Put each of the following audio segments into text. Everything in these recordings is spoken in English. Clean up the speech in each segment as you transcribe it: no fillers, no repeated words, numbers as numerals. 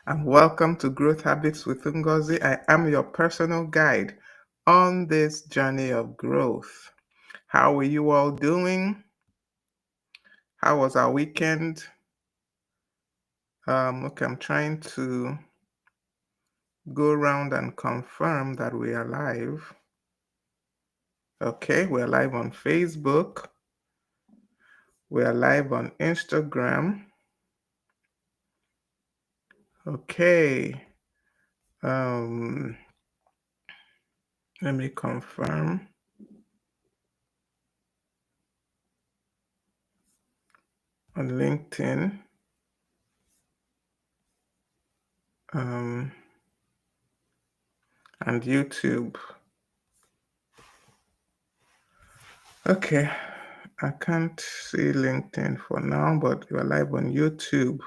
and welcome to Growth Habits with Ngozi. I am your personal guide on this journey of growth. How are you all doing? How was our weekend? Okay, I'm trying to go around and confirm that we are live. Okay, we're live on Facebook. We are live on Instagram. Okay. Um, Let me confirm. On LinkedIn. And YouTube. Okay, I can't see LinkedIn for now, but you're live on YouTube.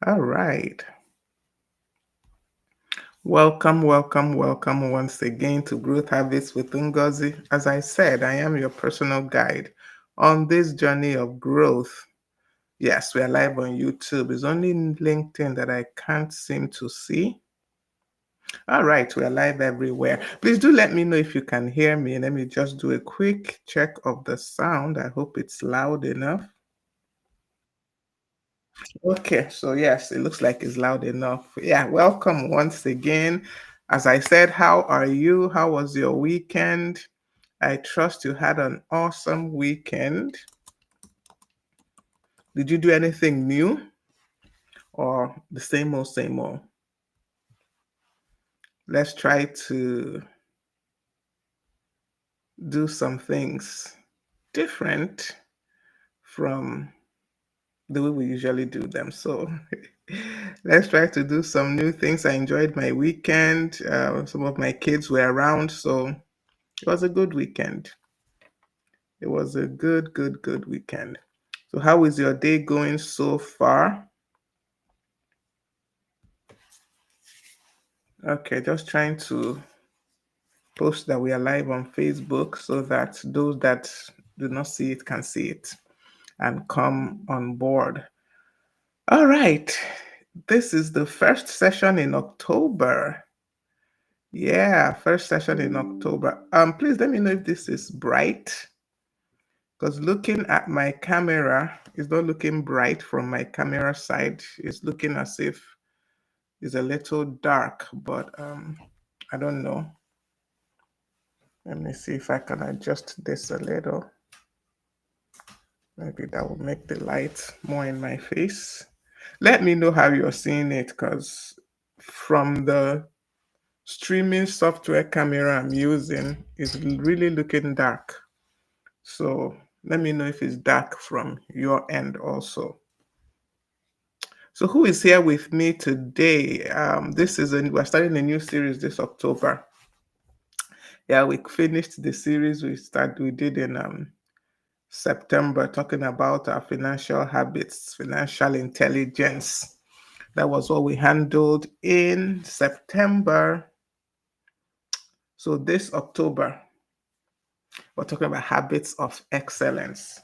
All right. Welcome once again to Growth Habits with Ngozi. As I said, I am your personal guide on this journey of growth. Yes, we are live on YouTube. It's only LinkedIn that I can't seem to see. All right, we are live everywhere. Please do let me know if you can hear me. Let me just do a quick check of the sound. I hope it's loud enough. Okay, so yes, it looks like it's loud enough. Yeah, welcome once again. As I said, how are you? How was your weekend? I trust you had an awesome weekend. Did you do anything new or the same old, same old? Let's try to do some things different from the way we usually do them. So let's try to do some new things. I enjoyed my weekend. Some of my kids were around, so it was a good weekend. It was a good weekend. So how is your day going so far? Okay, just trying to post that we are live on Facebook so that those that do not see it can see it and come on board. All right. This is the first session in October. Yeah, first session in October. Please let me know if this is bright, because looking at my camera is not looking bright from my camera side. It's looking as if it's a little dark, but I don't know. Let me see if I can adjust this a little. Maybe that will make the light more in my face. Let me know how you're seeing it, because from the streaming software camera I'm using, it's really looking dark. So let me know if it's dark from your end also. So who is here with me today? We're starting a new series this October. Yeah, we finished the series we did in September, talking about our financial habits, financial intelligence. That was what we handled in September. So this October, we're talking about habits of excellence.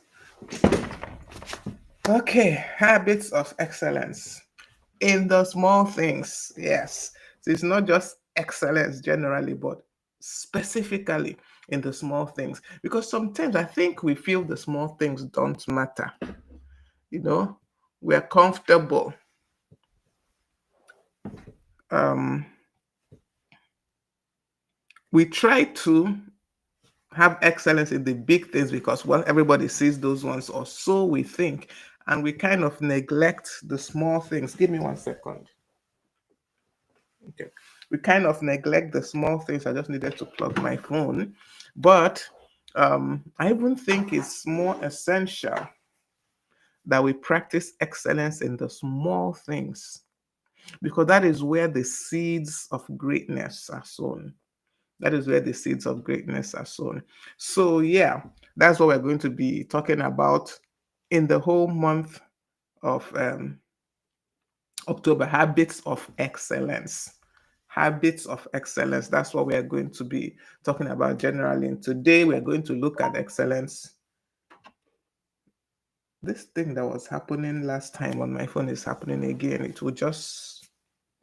Okay, habits of excellence in the small things. Yes. So it's not just excellence generally, but specifically in the small things. Because sometimes I think we feel the small things don't matter. You know, we're comfortable. Um, we try to have excellence in the big things because, well, everybody sees those ones, or so we think. And we kind of neglect the small things. Give me 1 second. Okay. We kind of neglect the small things. I just needed to plug my phone. But I even think it's more essential that we practice excellence in the small things, because that is where the seeds of greatness are sown. That is where the seeds of greatness are sown. So, yeah, that's what we're going to be talking about in the whole month of October: habits of excellence. Habits of excellence. That's what we are going to be talking about generally. And today we're going to look at excellence This thing that was happening last time on my phone is happening again. It will just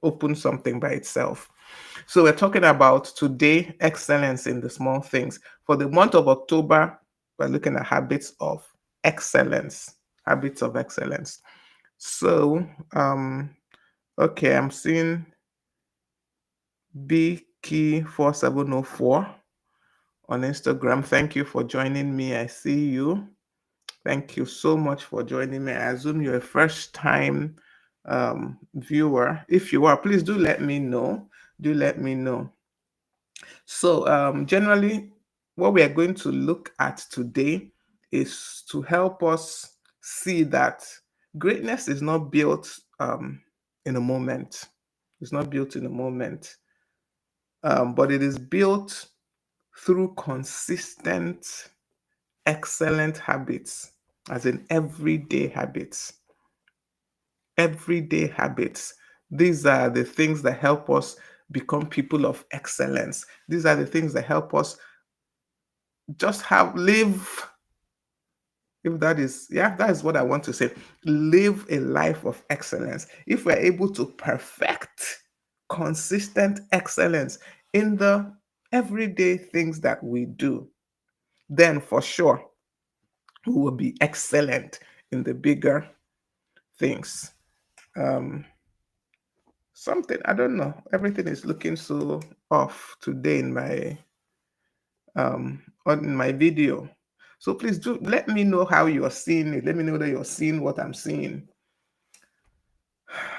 open something by itself. So we're talking about today excellence in the small things. For the month of October, we're looking at habits of excellence. Habits of excellence. So, okay, I'm seeing B Key 4704 on Instagram. Thank you for joining me. I see you. Thank you so much for joining me. I assume you're a first time viewer. If you are, please do let me know. Do let me know. So, generally, what we are going to look at today is to help us see that greatness is not built in a moment. It's not built in a moment, but it is built through consistent, excellent habits, as in everyday habits. Everyday habits. These are the things that help us become people of excellence. These are the things that help us just live, if that is, yeah, that is what I want to say. Live a life of excellence. If we're able to perfect consistent excellence in the everyday things that we do, then for sure we will be excellent in the bigger things. Um, Something, I don't know. Everything is looking so off today in my video. So please do let me know how you're seeing it. Let me know that you're seeing what I'm seeing.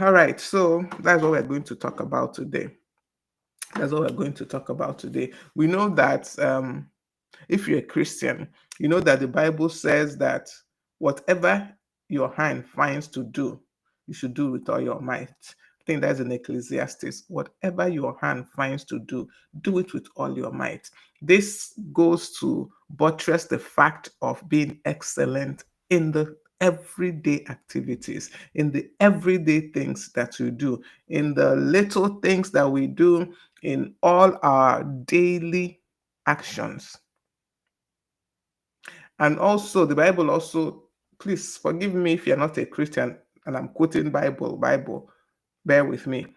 All right, so that's what we're going to talk about today. That's what we're going to talk about today. We know that if you're a Christian, you know that the Bible says that whatever your hand finds to do, you should do with all your might. I think that's in Ecclesiastes. Whatever your hand finds to do it with all your might. This goes to buttress the fact of being excellent in the everyday activities, in the everyday things that we do, in the little things that we do, in all our daily actions. And also, the Bible also, please forgive me if you're not a Christian and I'm quoting Bible, bear with me.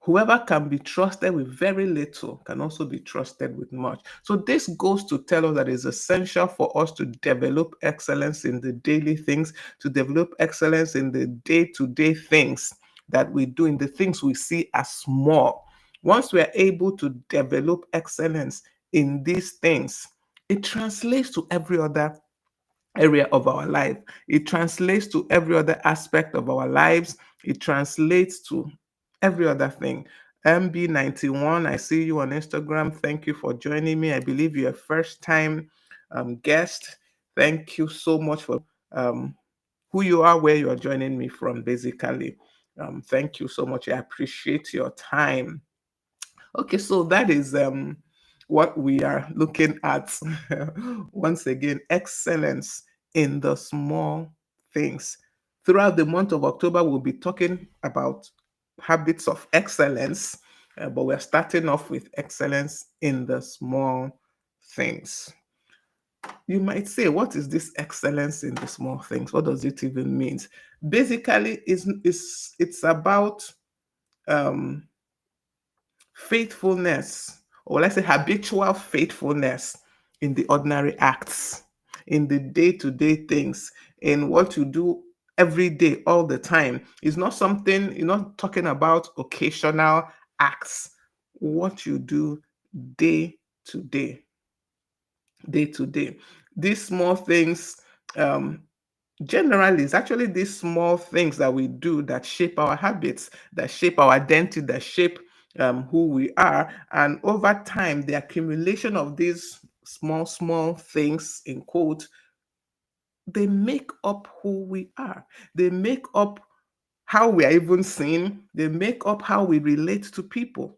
Whoever can be trusted with very little can also be trusted with much. So this goes to tell us that it's essential for us to develop excellence in the daily things, to develop excellence in the day-to-day things that we do, in the things we see as small. Once we are able to develop excellence in these things, it translates to every other area of our life. It translates to every other aspect of our lives. It translates to every other thing. MB91, I see you on Instagram. Thank you for joining me. I believe you're a first time guest. Thank you so much for who you are, where you're joining me from, basically. Thank you so much. I appreciate your time. Okay, so that is what we are looking at. Once again, excellence in the small things. Throughout the month of October, we'll be talking about habits of excellence, but we're starting off with excellence in the small things. You might say, what is this excellence in the small things? What does it even mean? Basically, it's about um, faithfulness, or let's say habitual faithfulness in the ordinary acts, in the day-to-day things, in what you do every day, all the time. It's not something, you're not talking about occasional acts, what you do day to day, day to day. These small things, um, generally, it's actually these small things that we do that shape our habits, that shape our identity, that shape who we are. And over time, the accumulation of these small things, in quote, they make up who we are. They make up how we are even seen. They make up how we relate to people.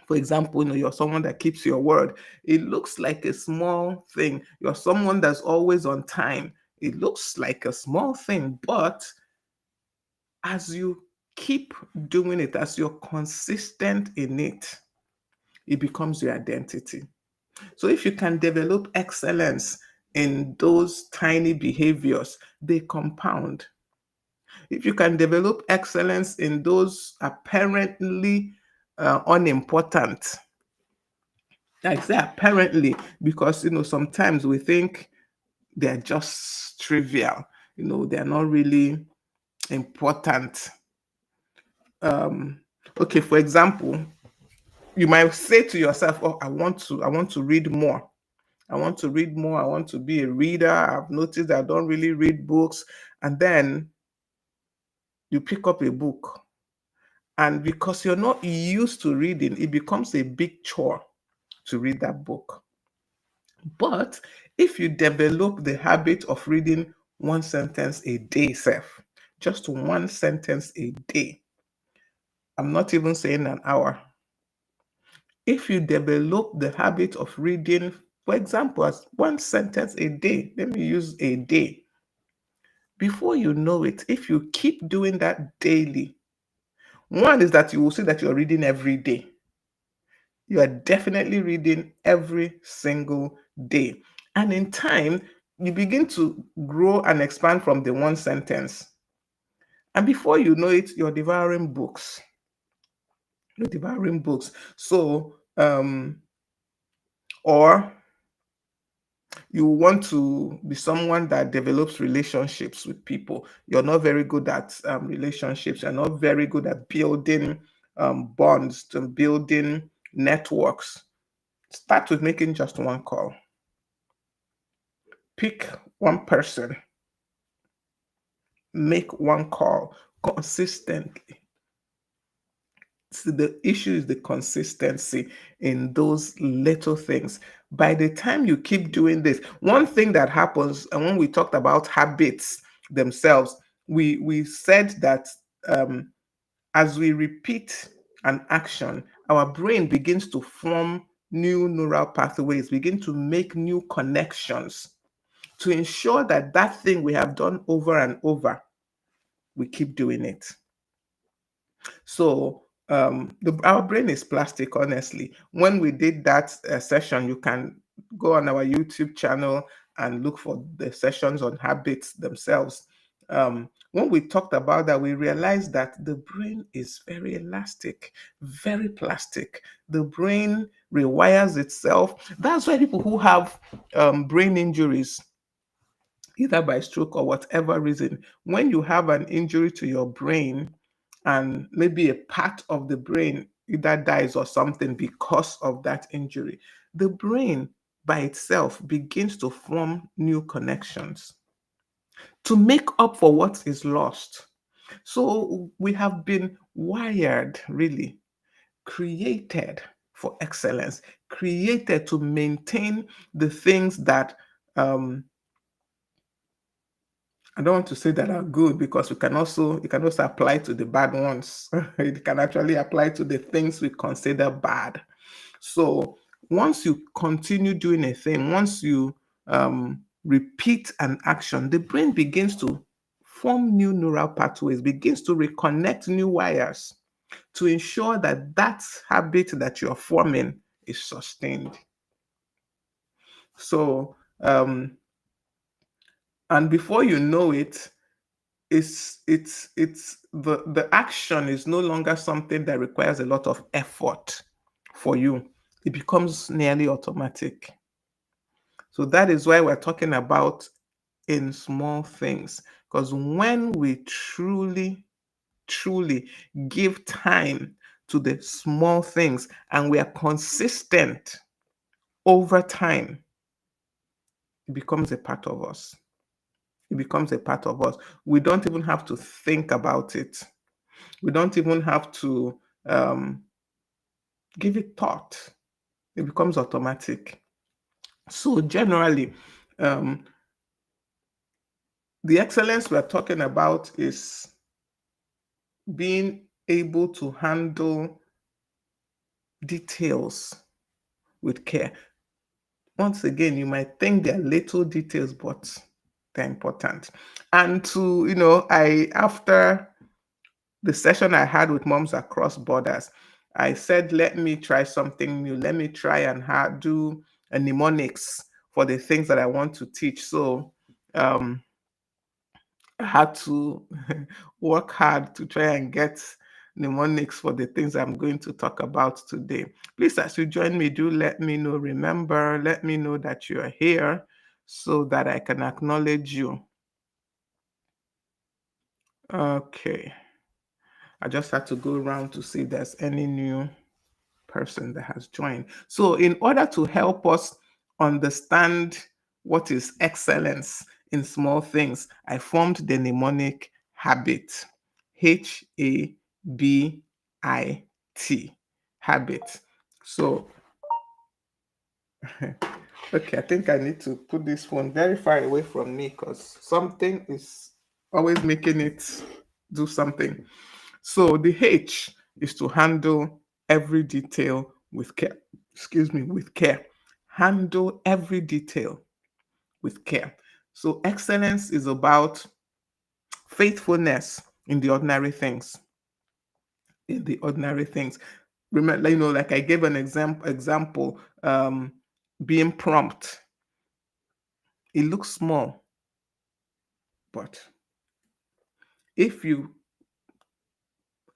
For example, you're someone that keeps your word. It looks like a small thing. You're someone that's always on time. It looks like a small thing, but as you keep doing it, as you're consistent in it, it becomes your identity. So if you can develop excellence in those tiny behaviors, they compound. If you can develop excellence in those apparently unimportant, I say apparently because sometimes we think they're just trivial, they're not really important. Okay, for example, you might say to yourself, "Oh, I want to read more. I want to read more. I want to be a reader. I've noticed that I don't really read books." And then you pick up a book, and because you're not used to reading, it becomes a big chore to read that book. But if you develop the habit of reading one sentence a day, self, just one sentence a day, I'm not even saying an hour. If you develop the habit of reading, for example, as one sentence a day, let me use a day, before you know it, if you keep doing that daily, one is that you will see that you're reading every day. You are definitely reading every single day. And in time, you begin to grow and expand from the one sentence. And before you know it, you're devouring books. You're devouring books. So, or you want to be someone that develops relationships with people. You're not very good at relationships. You're not very good at building bonds, to building networks. Start with making just one call. Pick one person, make one call consistently. So the issue is the consistency in those little things. By the time you keep doing this, one thing that happens, and when we talked about habits themselves, we said that um, as we repeat an action, our brain begins to form new neural pathways, begin to make new connections to ensure that that thing we have done over and over, we keep doing it. So our brain is plastic, honestly. When we did that session, you can go on our YouTube channel and look for the sessions on habits themselves. When we talked about that, we realized that the brain is very elastic, very plastic. The brain rewires itself. That's why people who have brain injuries, either by stroke or whatever reason, when you have an injury to your brain and maybe a part of the brain either dies or something because of that injury, the brain by itself begins to form new connections to make up for what is lost. So we have been wired, really, created for excellence, created to maintain the things that I don't want to say that are good because it can also apply to the bad ones. It can actually apply to the things we consider bad. So once you continue doing a thing, once you repeat an action, the brain begins to form new neural pathways, begins to reconnect new wires to ensure that that habit that you're forming is sustained. So, and before you know it, it's the action is no longer something that requires a lot of effort for you. It becomes nearly automatic. So that is why we're talking about in small things, because when we truly give time to the small things and we are consistent over time, it becomes a part of us. It becomes a part of us. We don't even have to think about it. We don't even have to um, give it thought. It becomes automatic. So generally, um, the excellence we're talking about is being able to handle details with care. Once again, you might think they're little details, but they're important. And I after the session I had with Moms Across Borders, I said, let me try something new. Let me try and do a mnemonics for the things that I want to teach. So um, I had to work hard to try and get mnemonics for the things I'm going to talk about today. Please, as you join me, do let me know. Remember, let me know that you are here so that I can acknowledge you. Okay. I just had to go around to see if there's any new person that has joined. So, in order to help us understand what is excellence in small things, I formed the mnemonic habit. HABIT. Habit. So, okay, I think I need to put this phone very far away from me because something is always making it do something. So the H is to handle every detail with care. Excuse me, with care. Handle every detail with care. So excellence is about faithfulness in the ordinary things. In the ordinary things. Remember, like I gave an example, being prompt. It looks small, but if you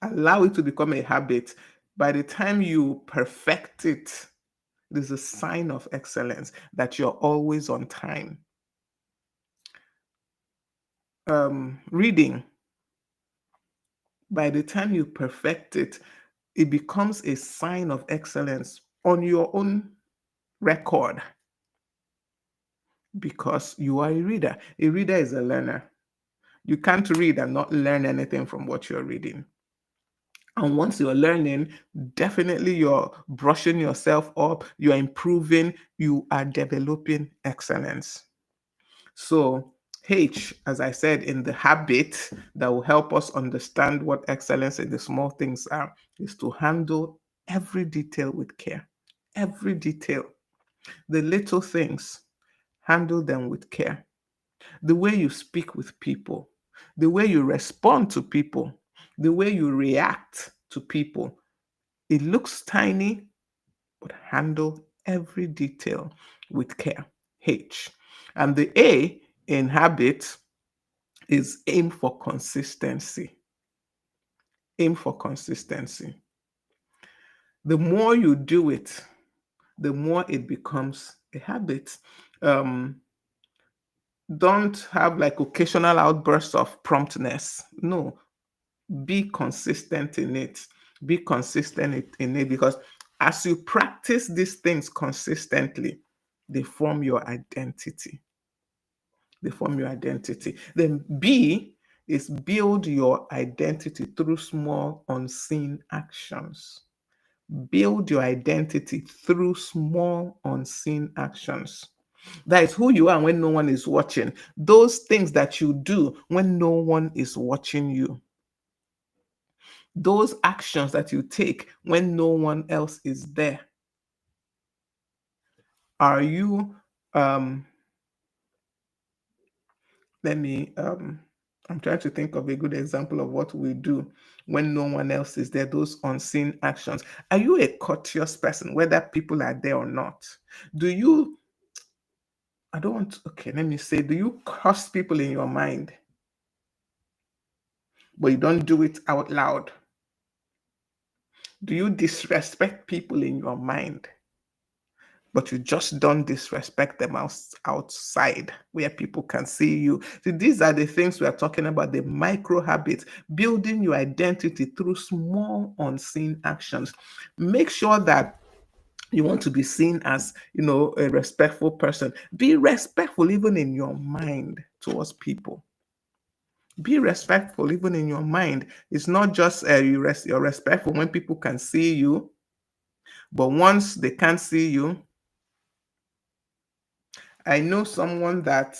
allow it to become a habit, by the time you perfect it, it is a sign of excellence that you're always on time. Reading, by the time you perfect it, it becomes a sign of excellence on your own record because you are a reader. A reader is a learner. You can't read and not learn anything from what you're reading. And once you're learning, definitely you're brushing yourself up, you're improving, you are developing excellence. So, H, as I said, in the habit that will help us understand what excellence in the small things are, is to handle every detail with care. Every detail. The little things, handle them with care. The way you speak with people, the way you respond to people, the way you react to people. It looks tiny, but handle every detail with care. H. And the A in habit is aim for consistency. Aim for consistency. The more you do it, the more it becomes a habit. Um, don't have like occasional outbursts of promptness. No, be consistent in it. Be consistent in it because as you practice these things consistently, they form your identity. They form your identity. Then B is build your identity through small unseen actions. Build your identity through small unseen actions. That is who you are when no one is watching. Those things that you do when no one is watching you. Those actions that you take when no one else is there. Are you let me I'm trying to think of a good example of what we do when no one else is there, those unseen actions. Are you a courteous person, whether people are there or not? Do you, I don't want to, okay, let me say, do you curse people in your mind, but you don't do it out loud? Do you disrespect people in your mind, but you just don't disrespect them outside where people can see you? So these are the things we are talking about, the micro habits, building your identity through small unseen actions. Make sure that you want to be seen as, a respectful person. Be respectful even in your mind towards people. Be respectful even in your mind. It's not just you're respectful when people can see you, but once they can't see you. I know someone that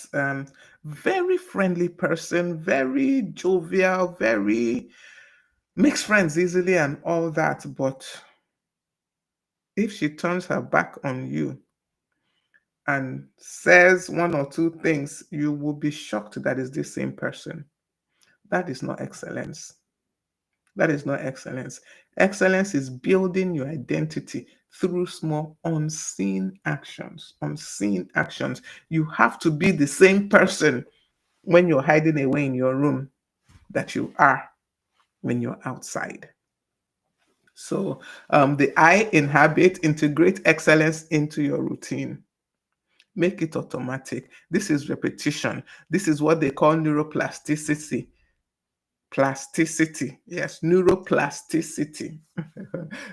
very friendly person, very jovial, very makes friends easily and all that. But if she turns her back on you and says one or two things, you will be shocked that it's the same person. That is not excellence. That is not excellence. Excellence is building your identity through small unseen actions. Unseen actions. You have to be the same person when you're hiding away in your room that you are when you're outside. So, the I in habit, integrate excellence into your routine. Make it automatic. This is repetition. This is what they call neuroplasticity. Plasticity. Yes, neuroplasticity.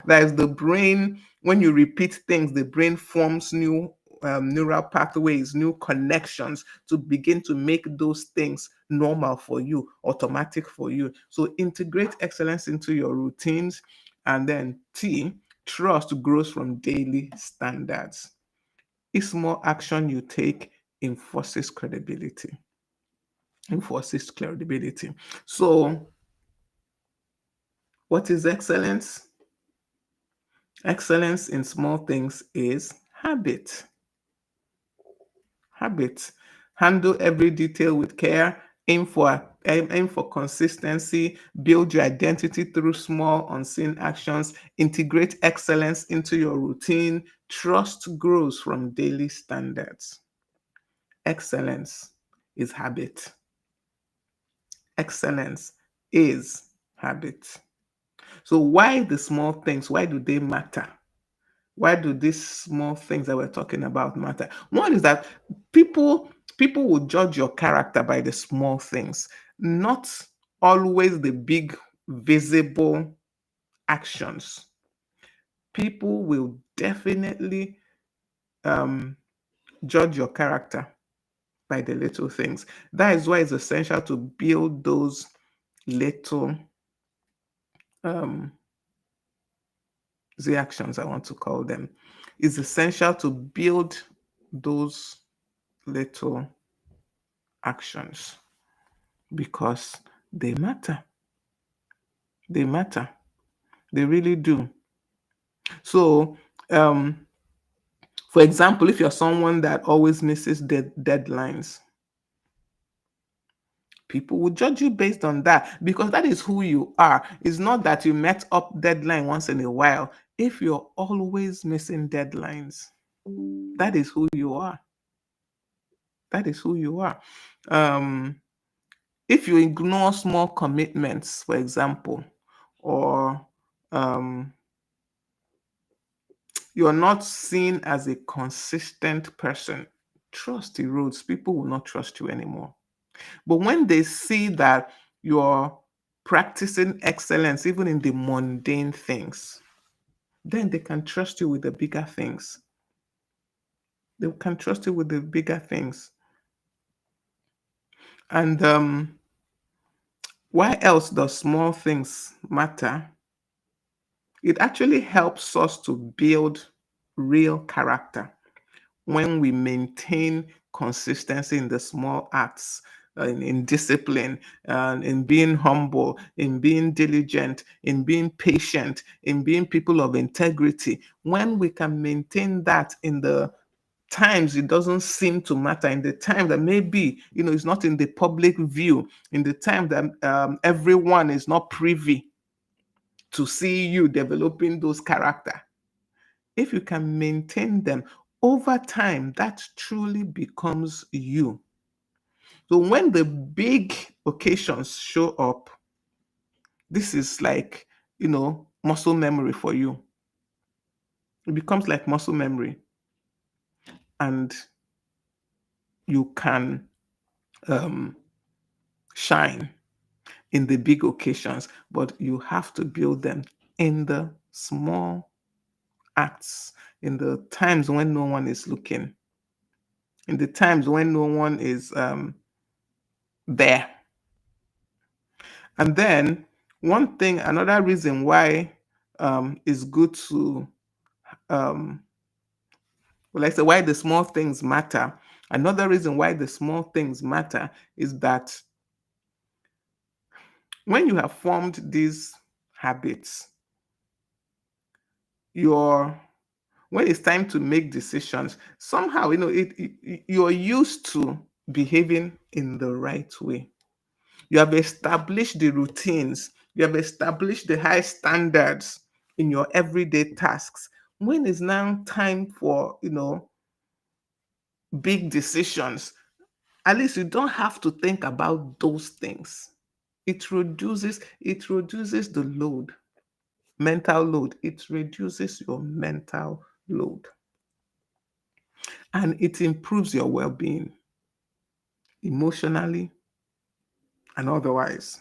That is the brain, when you repeat things, the brain forms new neural pathways, new connections to begin to make those things normal for you, automatic for you. So integrate excellence into your routines. And then T, trust grows from daily standards. Each small action you take enforces credibility. Enforces credibility. So, what is excellence? Excellence in small things is habit. Habit. Handle every detail with care. Aim for consistency. Build your identity through small unseen actions. Integrate excellence into your routine. Trust grows from daily standards. Excellence is habit. Excellence is habit. So why the small things? Why do they matter? Why do these small things that we're talking about matter? One is that people people will judge your character by the small things, not always the big visible actions. People will definitely um, judge your character by the little things. That is why it's essential to build those little um, the actions, I want to call them. It's essential to build those little actions because they matter. They matter. They really do. So, for example, if you're someone that always misses deadlines, people will judge you based on that because that is who you are. It's not that you met up deadline once in a while. If you're always missing deadlines, that is who you are. That is who you are. Um, if you ignore small commitments, for example, or um, you're not seen as a consistent person, trust erodes. People will not trust you anymore. But when they see that you're practicing excellence, even in the mundane things, then they can trust you with the bigger things. They can trust you with the bigger things. And why else does small things matter? It actually helps us to build real character when we maintain consistency in the small acts, in discipline, in being humble, in being diligent, in being patient, in being people of integrity. When we can maintain that in the times it doesn't seem to matter, in the time that maybe it's not in the public view, in the time that everyone is not privy to see you developing those character, if you can maintain them over time, that truly becomes you. So when the big occasions show up, this is like, muscle memory for you. It becomes like muscle memory, and you can um, shine in the big occasions, but you have to build them in the small acts, in the times when no one is looking, in the times when no one is there. And then another reason why it's good to, um, well, I say why the small things matter. Another reason why the small things matter is that when you have formed these habits, your when it's time to make decisions, somehow you're used to behaving in the right way. You have established the routines. You have established the high standards in your everyday tasks. When is now time for, big decisions, at least you don't have to think about those things. It reduces the load, mental load. It reduces your mental load, and it improves your well-being emotionally and otherwise.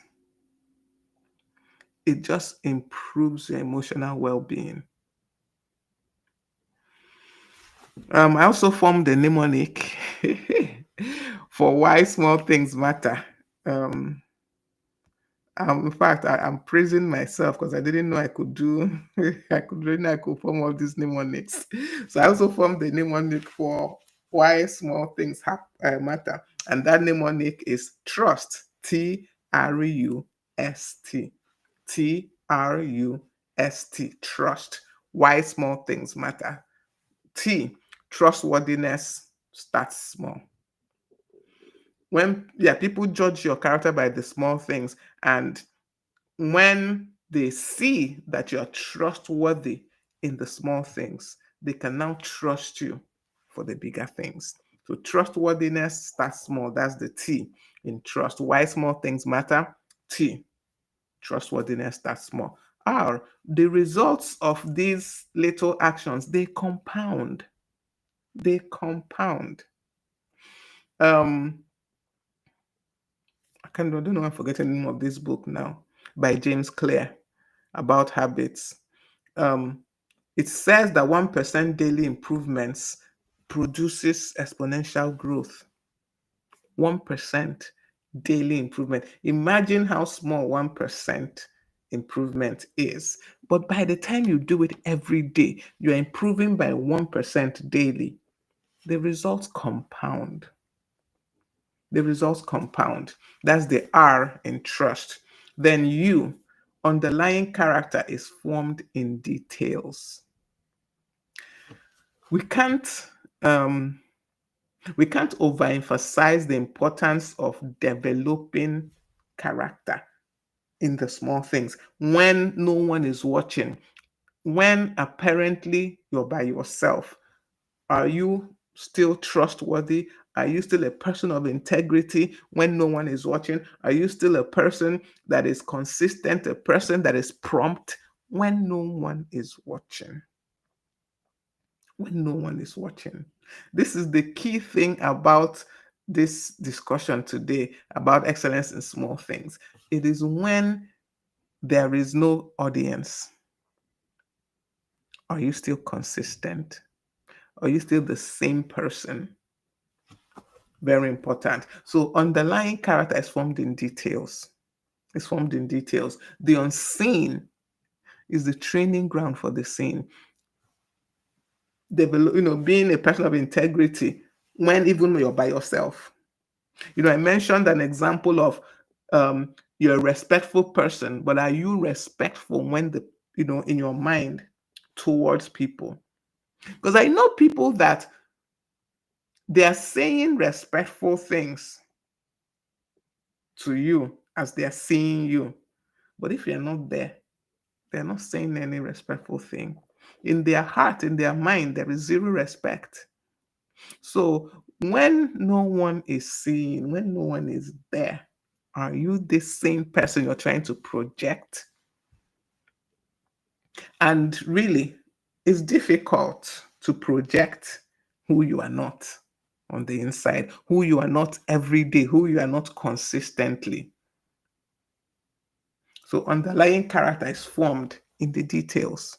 It just improves your emotional well-being. I also formed a mnemonic for why small things matter. Um, in fact, I'm praising myself because I didn't know I could do. I could form all these mnemonics. So I also formed the mnemonic for why small things matter, and that mnemonic is trust. Trust. Trust. Trust. Why small things matter. T. Trustworthiness starts small. When people judge your character by the small things, and when they see that you're trustworthy in the small things, they can now trust you for the bigger things. So trustworthiness starts small. That's the T in trust. Why small things matter? T. Trustworthiness starts small. R. The results of these little actions, they compound. They compound. Um, I don't know. I'm forgetting the name of this book now, by James Clear, about habits. Um, it says that 1% daily improvements produces exponential growth. 1% daily improvement. Imagine how small 1% improvement is. But by the time you do it every day, you're improving by 1% daily. The results compound. The results compound. That's the R in trust. Then U, underlying character is formed in details. We can't um, we can't overemphasize the importance of developing character in the small things when no one is watching. When apparently you're by yourself, are you still trustworthy? Are you still a person of integrity when no one is watching? Are you still a person that is consistent, a person that is prompt when no one is watching? When no one is watching. This is the key thing about this discussion today about excellence in small things. It is when there is no audience. Are you still consistent? Are you still the same person? Very important. So underlying character is formed in details. It's formed in details. The unseen is the training ground for the seen. Being a person of integrity even when you're by yourself. I mentioned an example of you're a respectful person, but are you respectful in your mind towards people? Because I know people that they are saying respectful things to you as they are seeing you. But if you're not there, they're not saying any respectful thing. In their heart, in their mind, there is zero respect. So when no one is seeing, when no one is there, are you the same person you're trying to project? And really, it's difficult to project who you are not on the inside, who you are not every day, who you are not consistently. So underlying character is formed in the details.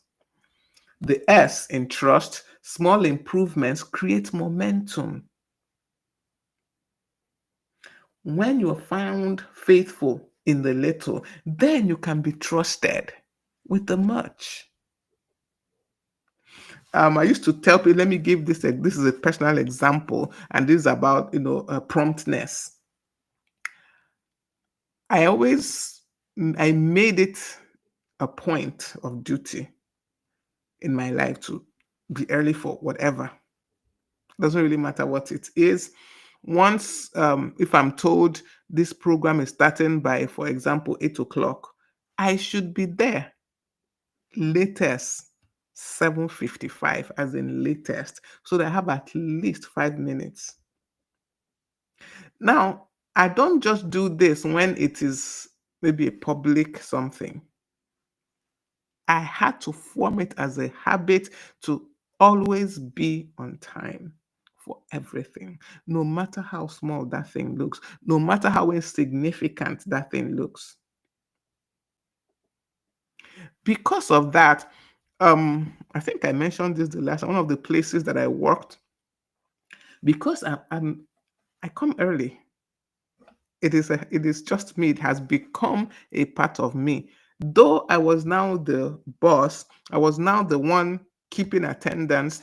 The S in trust, small improvements create momentum. When you're found faithful in the little, then you can be trusted with the much. I used to tell people, let me give this. This is a personal example, and this is about promptness. I made it a point of duty in my life to be early for whatever. Doesn't really matter what it is. Once, if I'm told this program is starting by, for example, 8 o'clock, I should be there latest 7:55 as in latest, so that I have at least 5 minutes. Now, I don't just do this when it is maybe a public something. I had to form it as a habit to always be on time for everything, no matter how small that thing looks, no matter how insignificant that thing looks. Because of that, I think I mentioned this the last one of the places that I worked, because I come early. It is just me. It has become a part of me. Though I was now the boss, I was now the one keeping attendance.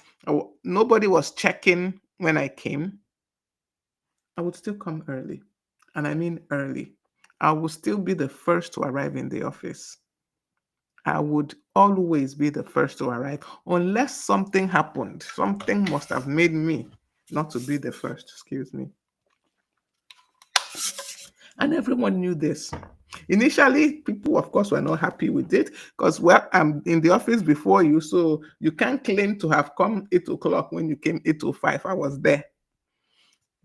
Nobody was checking when I came. I would still come early, and I mean early. I would still be the first to arrive in the office. I would always be the first to arrive unless something happened. Something must have made me not to be the first. Excuse me. And everyone knew this. Initially, people, of course, were not happy with it because, well, I'm in the office before you, so you can't claim to have come 8 o'clock when you came 8:05. I was there.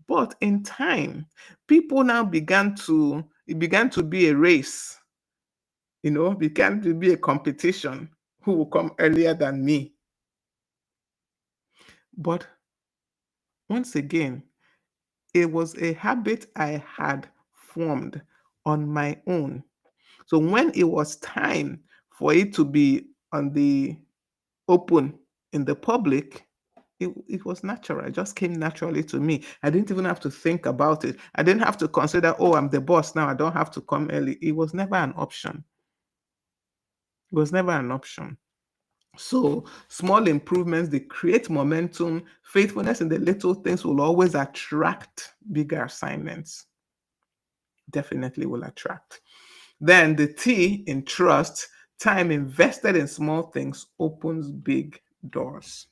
But in time, people now it began to be a race, began to be a competition who will come earlier than me. But once again, it was a habit I had formed on my own. So when it was time for it to be on the open in the public, it was natural. It just came naturally to me. I didn't even have to think about it. I didn't have to consider, oh, I'm the boss now. I don't have to come early. It was never an option. It was never an option. So small improvements, they create momentum. Faithfulness in the little things will always attract bigger assignments. Definitely will attract. Then the T in trust, time invested in small things opens big doors.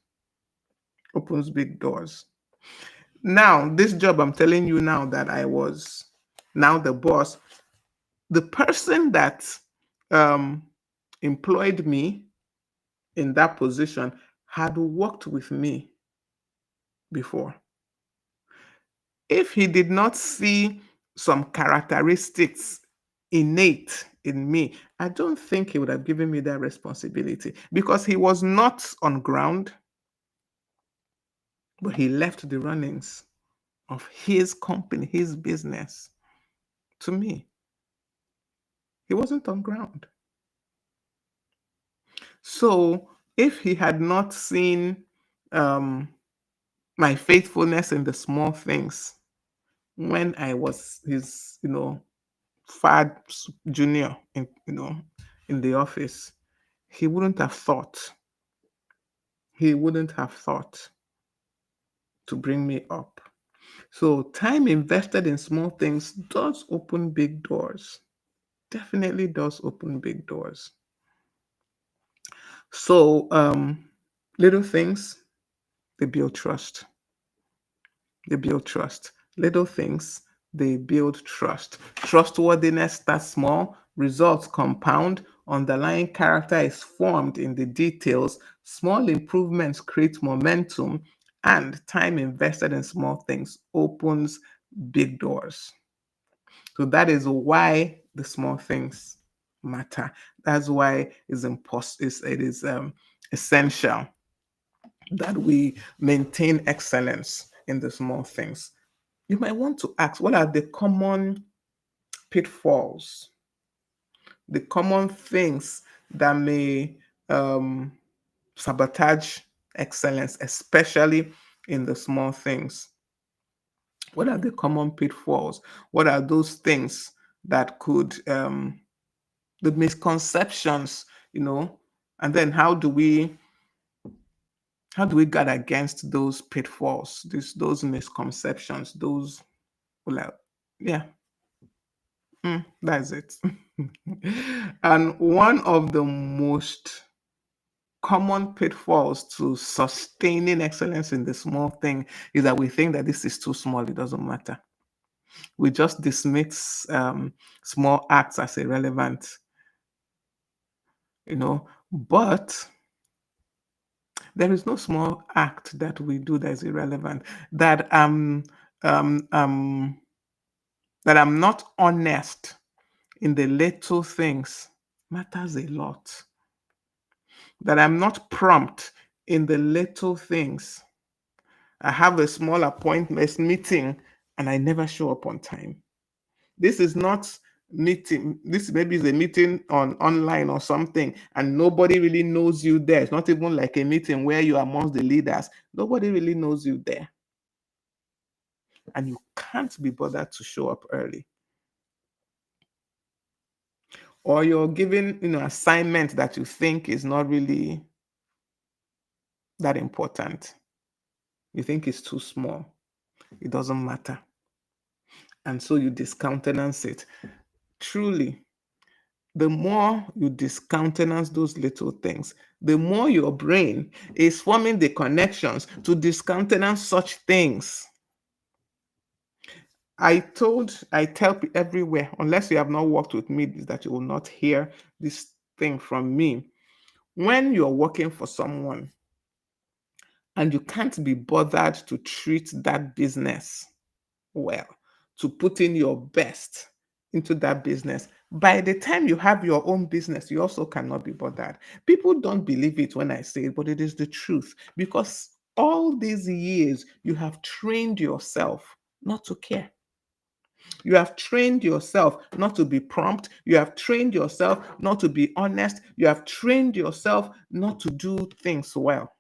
Opens big doors. Now, this job I'm telling you now that I was now the boss, the person that um, employed me in that position had worked with me before. If he did not see some characteristics innate in me, I don't think he would have given me that responsibility because he was not on ground, but he left the runnings of his company, his business to me. He wasn't on ground. So if he had not seen um, my faithfulness in the small things when I was his, fad junior in the office, he wouldn't have thought. He wouldn't have thought to bring me up. So time invested in small things does open big doors. Definitely does open big doors. So little things, they build trust. They build trust. Little things, they build trust. Trustworthiness starts small, results compound, underlying character is formed in the details, small improvements create momentum, and time invested in small things opens big doors. So that is why the small things matter. That's why it is essential that we maintain excellence in the small things. You might want to ask, what are the common pitfalls, the common things that may um, sabotage excellence, especially in the small things? What are the common pitfalls? What are those things that could, the misconceptions, and then how do we guard against those pitfalls, those misconceptions, those, well, yeah, that's it. And one of the most common pitfalls to sustaining excellence in the small thing is that we think that this is too small, it doesn't matter. We just dismiss small acts as irrelevant, but There is no small act that we do that is irrelevant. Um, um, that I'm not honest in the little things matters a lot. That I'm not prompt in the little things. I have a small appointment meeting and I never show up on time. This is not meeting. This maybe is a meeting on online or something, and nobody really knows you there. It's not even like a meeting where you are amongst the leaders. Nobody really knows you there. And you can't be bothered to show up early. Or you're given, assignment that you think is not really that important. You think it's too small. It doesn't matter. And so you discountenance it. Truly, the more you discountenance those little things, the more your brain is forming the connections to discountenance such things. I tell everywhere, unless you have not worked with me, is that you will not hear this thing from me. When you're working for someone and you can't be bothered to treat that business well, to put in your best into that business, by the time you have your own business, you also cannot be bothered. People don't believe it when I say it, but it is the truth, because all these years you have trained yourself not to care. You have trained yourself not to be prompt. You have trained yourself not to be honest. You have trained yourself not to do things well.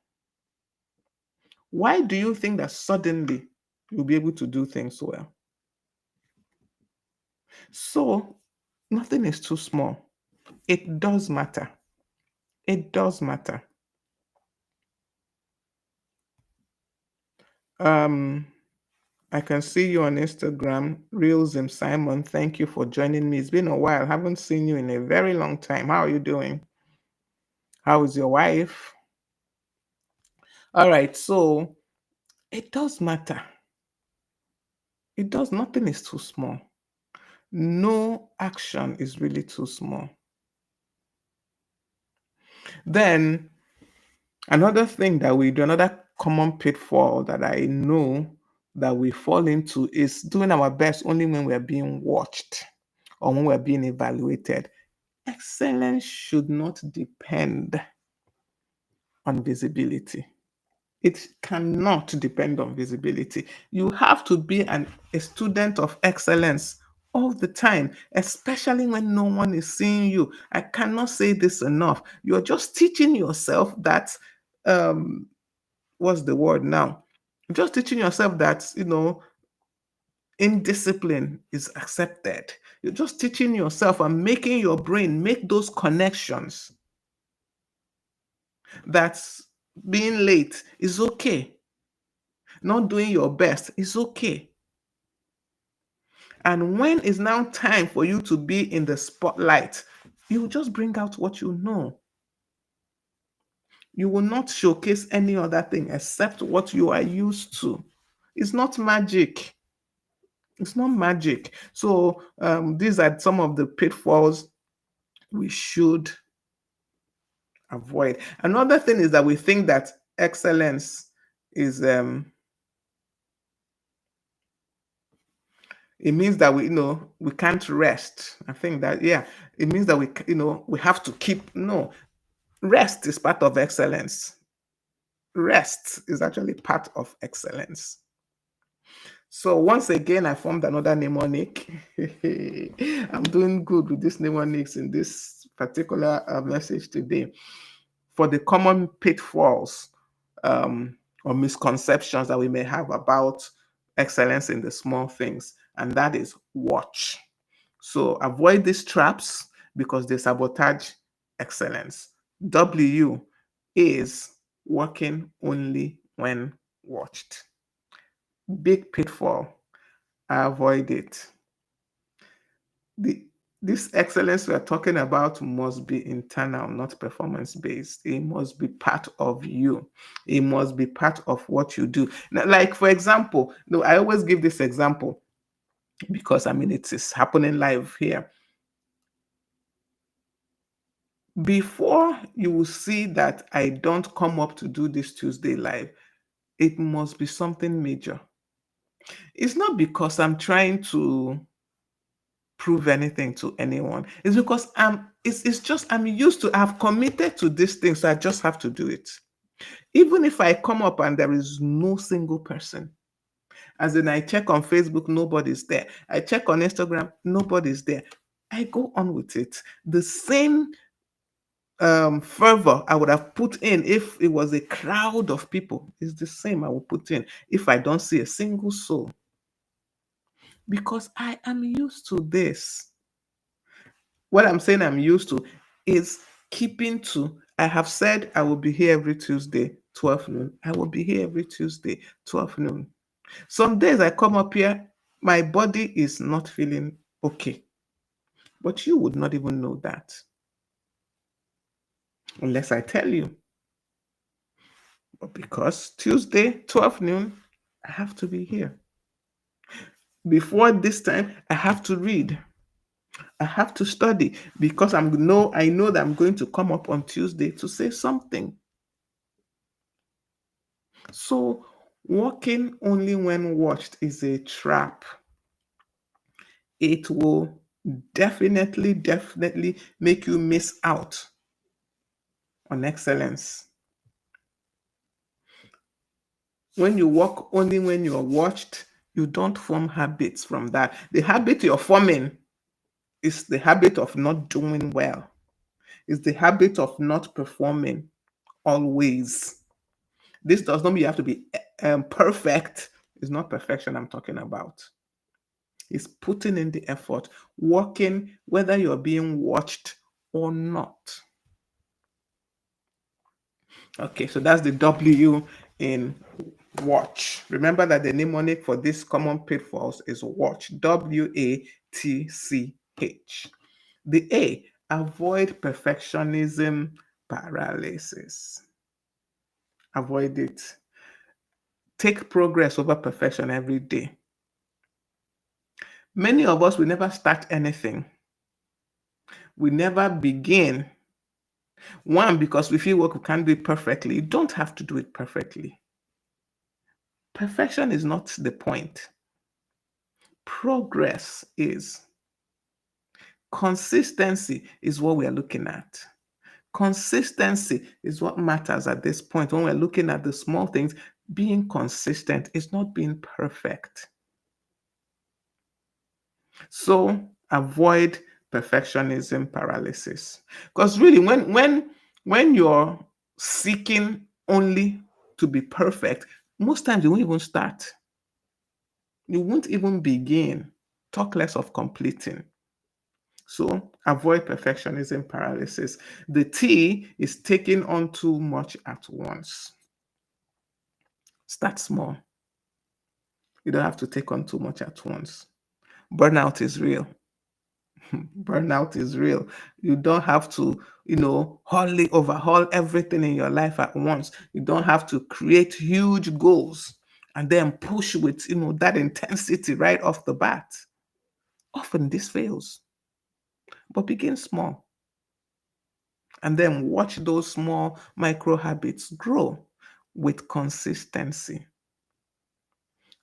Why do you think that suddenly you'll be able to do things well? So, nothing is too small. It does matter. It does matter. Um, I can see you on Instagram, Reelsim Simon. Thank you for joining me. It's been a while. I haven't seen you in a very long time. How are you doing? How is your wife? All right, so it does matter. It does. Nothing is too small. No action is really too small. Then another thing that we do, another common pitfall that I know that we fall into is doing our best only when we're being watched or when we're being evaluated. Excellence should not depend on visibility. It cannot depend on visibility. You have to be a student of excellence all the time, especially when no one is seeing you. I cannot say this enough. You're just teaching yourself that, what's the word now? You're just teaching yourself that, indiscipline is accepted. You're just teaching yourself and making your brain make those connections that being late is okay. Not doing your best is okay. And when it's now time for you to be in the spotlight, you just bring out what you know. You will not showcase any other thing except what you are used to. It's not magic. It's not magic. So these are some of the pitfalls we should avoid. Another thing is that we think that excellence is it means that we can't rest. I think that, yeah, it means that we have to keep. No, rest is part of excellence. Rest is actually part of excellence. So once again, I formed another mnemonic. I'm doing good with this mnemonics in this particular message today. For the common pitfalls or misconceptions that we may have about excellence in the small things, and that is watch. So avoid these traps because they sabotage excellence. W is working only when watched. Big pitfall. Avoid it. This excellence we are talking about must be internal, not performance based. It must be part of you. It must be part of what you do. Now, like, for example, I always give this example because it is happening live here. Before you will see that I don't come up to do this Tuesday live, it must be something major. It's not because I'm trying to prove anything to anyone. It's because it's just I'm used to, I've committed to this thing, so I just have to do it. Even if I come up and there is no single person, as in I check on Facebook, nobody's there. I check on Instagram, nobody's there. I go on with it. The same fervor I would have put in if it was a crowd of people is the same I will put in if I don't see a single soul, because I am used to this. What I'm saying I'm used to is keeping to. I have said I will be here every Tuesday, 12 noon. I will be here every Tuesday, 12 noon. Some days I come up here, my body is not feeling okay, but you would not even know that unless I tell you. But because Tuesday, 12 noon, I have to be here. Before this time, I have to read. I have to study because I know that I'm going to come up on Tuesday to say something. So walking only when watched is a trap. It will definitely make you miss out on excellence. When you walk only when you're watched, you don't form habits from that. The habit you're forming is the habit of not doing well, is the habit of not performing always. This does not mean you have to be perfect. It's not perfection I'm talking about. It's putting in the effort, working whether you're being watched or not. Okay, so that's the W in watch. Remember that the mnemonic for this common pitfalls is watch. WATCH. The A, avoid perfectionism paralysis. Avoid it. Take progress over perfection every day. Many of us will never start anything. We never begin. One, because we feel we can't do it perfectly. You don't have to do it perfectly. Perfection is not the point. Progress is. Consistency is what we are looking at. Consistency is what matters at this point when we're looking at the small things. Being consistent is not being perfect. So avoid perfectionism paralysis. Because really, when you're seeking only to be perfect, most times you won't even start. You won't even begin. Talk less of completing. So avoid perfectionism paralysis. The T is taking on too much at once. Start small. You don't have to take on too much at once. Burnout is real. Burnout is real. You don't have to, wholly overhaul everything in your life at once. You don't have to create huge goals and then push with, that intensity right off the bat. Often this fails, but begin small and then watch those small micro habits grow with consistency.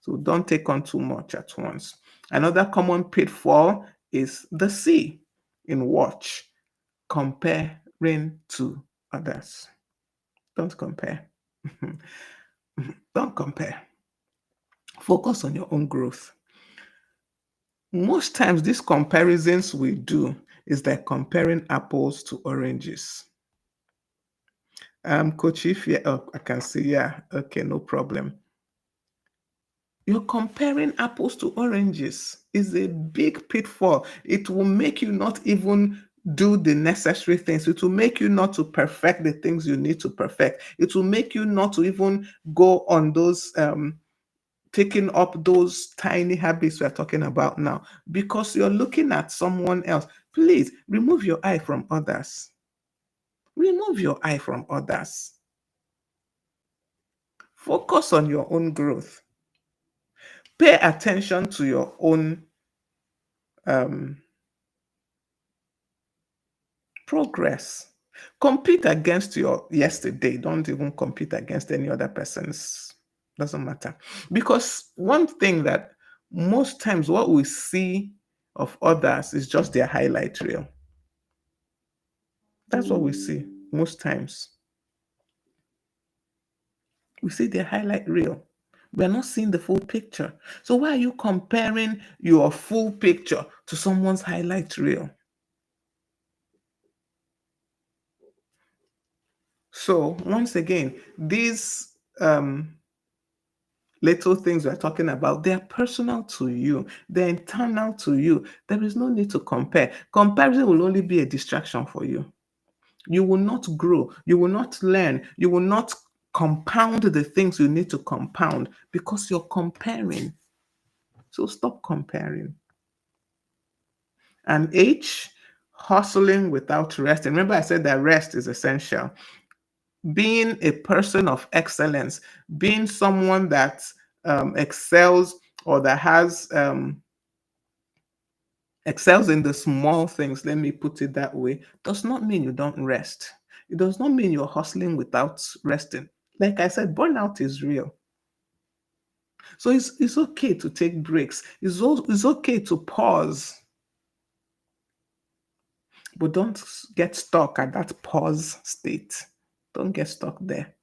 So don't take on too much at once. Another common pitfall is the C in watch, comparing to others. Don't compare. Don't compare. Focus on your own growth. Most times, these comparisons we do is like comparing apples to oranges. Coach, if yeah, oh, I can see, yeah, okay, no problem. You're comparing apples to oranges is a big pitfall. It will make you not even do the necessary things. It will make you not to perfect the things you need to perfect. It will make you not to even go on those taking up those tiny habits we're talking about now because you're looking at someone else. Please remove your eye from others. Remove your eye from others. Focus on your own growth. Pay attention to your own um, progress. Compete against your yesterday. Don't even compete against any other person's. Doesn't matter. Because one thing that most times what we see of others is just their highlight reel. That's what we see most times. We see their highlight reel. We're not seeing the full picture. So why are you comparing your full picture to someone's highlight reel? So once again, these little things we're talking about, they're personal to you, they're internal to you. There is no need to compare. Comparison will only be a distraction for you. You will not grow, you will not learn, you will not compound the things you need to compound because you're comparing. So stop comparing. And H, hustling without rest. And remember, I said that rest is essential. Being a person of excellence, being someone that excels or that has excels in the small things, let me put it that way, does not mean you don't rest. It does not mean you're hustling without resting. Like I said, burnout is real. So it's okay to take breaks. It's okay to pause, but don't get stuck at that pause state. Don't get stuck there.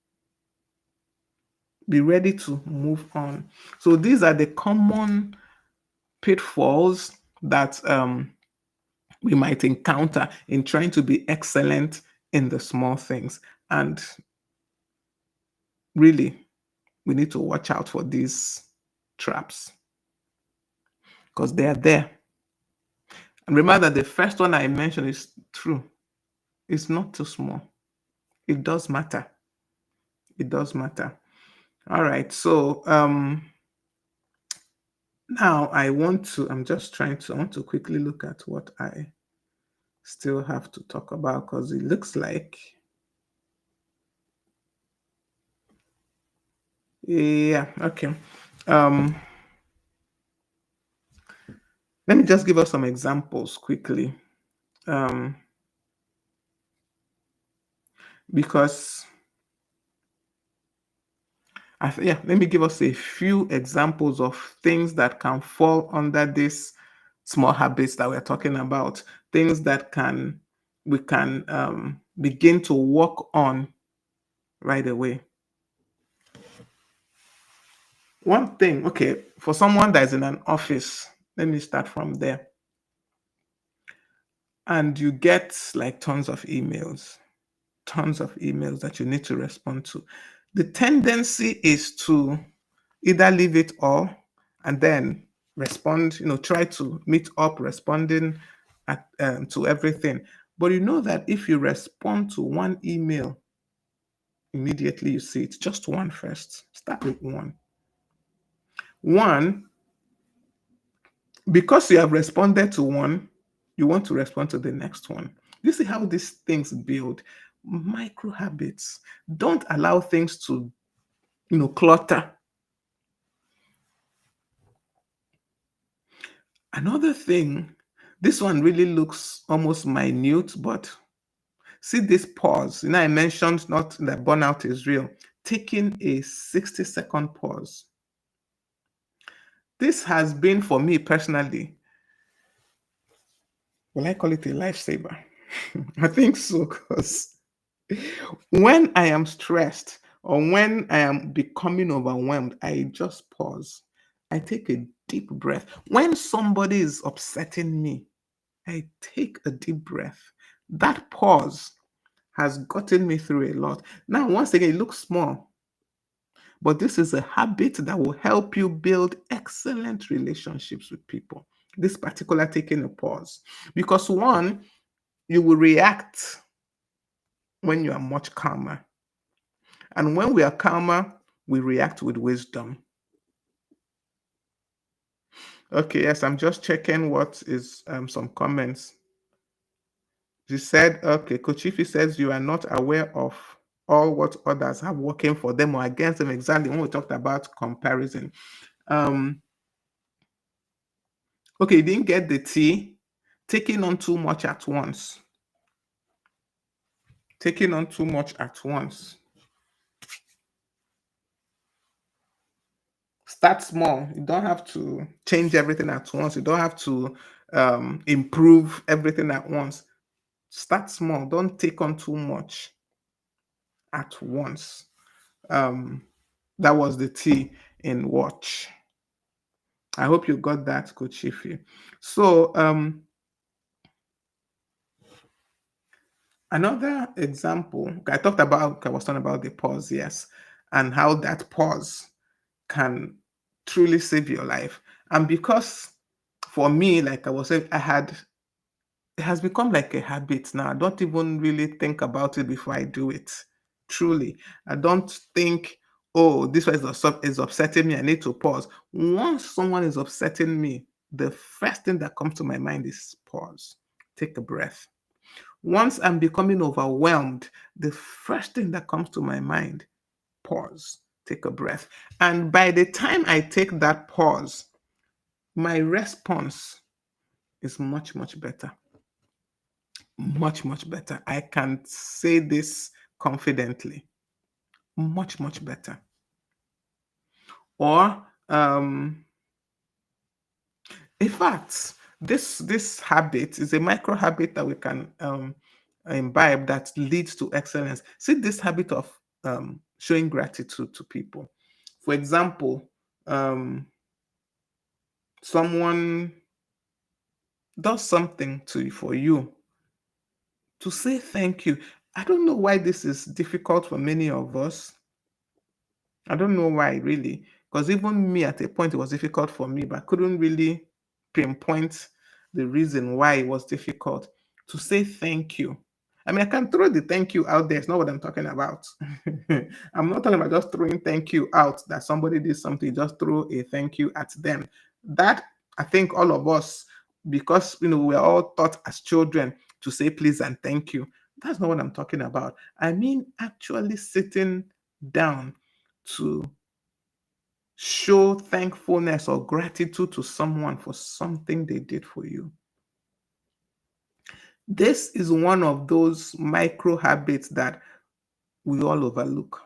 Be ready to move on. So these are the common pitfalls that we might encounter in trying to be excellent in the small things. And really, we need to watch out for these traps because they are there. And remember that the first one I mentioned is true. It's not too small. It does matter. It does matter. All right. So now I'm just trying to, I want to quickly look at what I still have to talk about because it looks like, yeah, okay. Let me just give us some examples quickly. Because yeah, let me give us a few examples of things that can fall under this small habits that we're talking about, things that we can begin to work on right away. One thing, okay, for someone that is in an office, let me start from there. And you get like tons of emails that you need to respond to. The tendency is to either leave it all and then respond, try to meet up responding to everything. But you know that if you respond to one email, immediately you see it, just one first. Start with one. One, because you have responded to one, you want to respond to the next one. You see how these things build micro habits. Don't allow things to, clutter. Another thing, this one really looks almost minute, but see this pause. I mentioned not that burnout is real. Taking a 60-second pause. This has been for me personally, will I call it a lifesaver? I think so, because when I am stressed or when I am becoming overwhelmed, I just pause. I take a deep breath. When somebody is upsetting me, I take a deep breath. That pause has gotten me through a lot. Now, once again, it looks small, but this is a habit that will help you build excellent relationships with people. This particular taking a pause. Because one, you will react when you are much calmer. And when we are calmer, we react with wisdom. Okay, yes, I'm just checking what is some comments. She said, okay, Coach Ify says you are not aware of all what others have working for them or against them. Exactly when we talked about comparison. Okay, you didn't get the T. Taking on too much at once. taking on too much at once. Start small. You don't have to change everything at once. You don't have to improve everything at once. Start small. Don't take on too much at once. Um, that was the T in watch. I hope you got that, Coach Ife. So another example, I was talking about the pause, yes, and how that pause can truly save your life. And because for me, like I was saying, it has become like a habit now. I don't even really think about it before I do it. Truly, I don't think, oh, this one is upsetting me. I need to pause. Once someone is upsetting me, the first thing that comes to my mind is pause, take a breath. Once I'm becoming overwhelmed, the first thing that comes to my mind, pause, take a breath. And by the time I take that pause, my response is much, much better. Much, much better. I can say this confidently. Much, much better. Or, in fact, this habit is a micro habit that we can imbibe that leads to excellence. See this habit of showing gratitude to people. For example, someone does something for you, to say thank you. I don't know why this is difficult for many of us. I don't know why really, because even me at a point it was difficult for me, but I couldn't really pinpoint the reason why it was difficult to say thank you. I mean, I can throw the thank you out there. It's not what I'm talking about. I'm not talking about just throwing thank you out that somebody did something, just throw a thank you at them. That I think all of us, because we're all taught as children to say please and thank you. That's not what I'm talking about. I mean, actually sitting down to show thankfulness or gratitude to someone for something they did for you. This is one of those micro habits that we all overlook.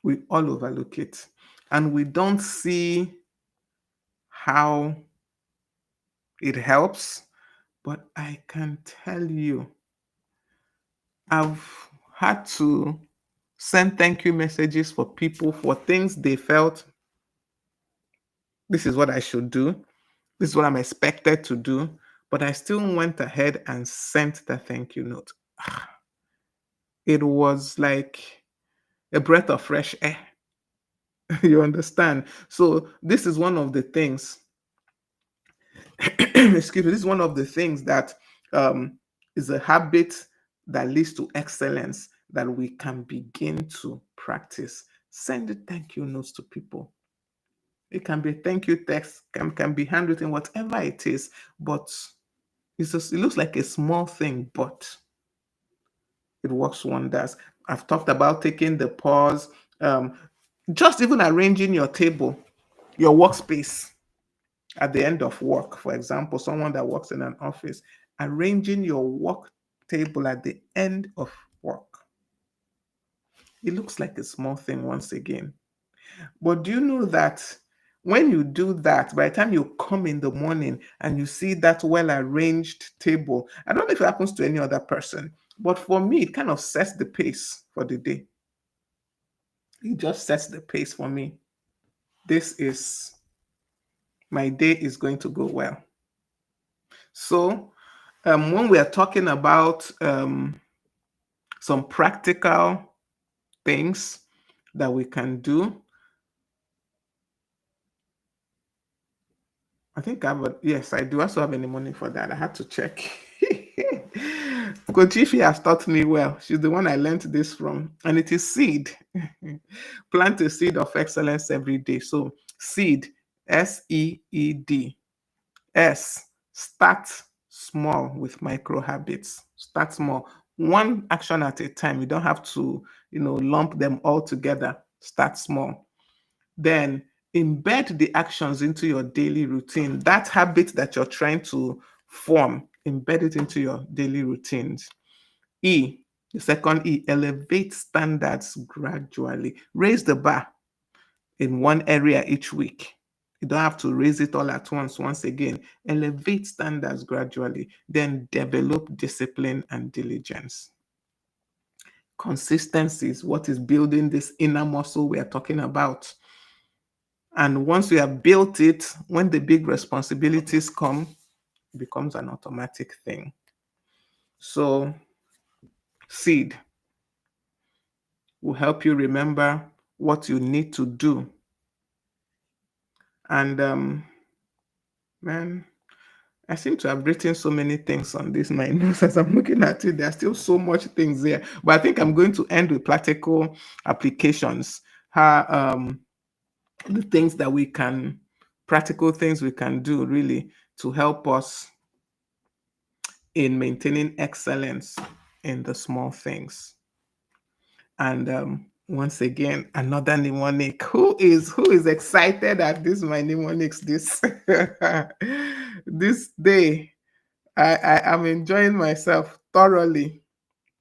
We all overlook it. And we don't see how it helps. But I can tell you, I've had to send thank you messages for people for things they felt this is what I should do. This is what I'm expected to do. But I still went ahead and sent the thank you note. It was like a breath of fresh air. You understand? So this is one of the things, excuse me, this is one of the things that is a habit that leads to excellence that we can begin to practice. Send thank you notes to people. It can be a thank you text, can be handwritten, whatever it is, but it looks like a small thing, but it works wonders. I've talked about taking the pause, just even arranging your table, your workspace at the end of work. For example, someone that works in an office, arranging your work table at the end of work. It looks like a small thing once again. But do you know that when you do that, by the time you come in the morning and you see that well arranged table, I don't know if it happens to any other person, but for me, it kind of sets the pace for the day. It just sets the pace for me. This is my day is going to go well. So, when we are talking about some practical things that we can do, I think yes, I do also have any money for that. I had to check. Coach Ify has taught me well. She's the one I learned this from. And it is seed. Plant a seed of excellence every day. So seed, SEED. Start small with micro habits. Start small. One action at a time. You don't have to, lump them all together. Start small. Then embed the actions into your daily routine. That habit that you're trying to form, embed it into your daily routines. E, The second E, elevate standards gradually. Raise the bar in one area each week. You don't have to raise it all at once again. Elevate standards gradually, then develop discipline and diligence. Consistency is what is building this inner muscle we are talking about. And once we have built it, when the big responsibilities come, it becomes an automatic thing. So, seed will help you remember what you need to do. And man, I seem to have written so many things on this my notes as I'm looking at it. There's still so much things there, but I think I'm going to end with practical applications. The things that we can, practical things we can do really to help us in maintaining excellence in the small things. And once again, another mnemonic. Who is excited at this my mnemonics this this day? I am enjoying myself thoroughly